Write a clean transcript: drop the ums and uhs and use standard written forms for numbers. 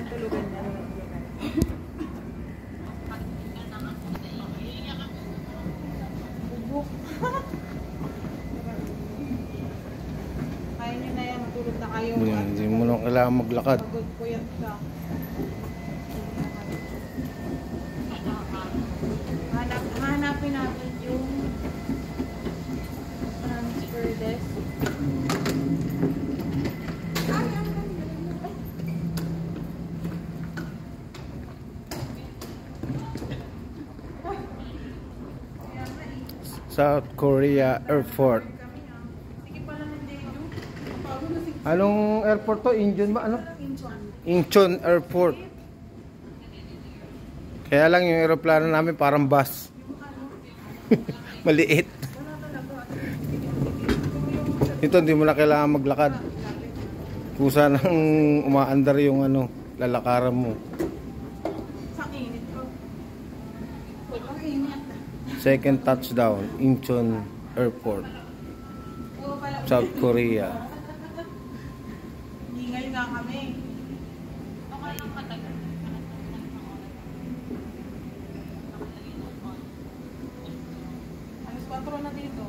tulugan niya. Bubuk. Kaya niyo na yan, matulog na kayo. Hindi mo lang kailangan maglakad. Pagod po yan ka. Hanapin natin yung transfer desk. South Korea Airport. Anong airport to? Incheon ba? Ano? Incheon Airport. Kaya lang yung aeroplano namin parang bus. Maliit. Ito hindi mo na kailangan maglakad. Kusa nang umaandar yung ano, lalakaran mo. Second touchdown, Incheon Airport, South Korea. Ingay nga kami. Alas 4 na dito.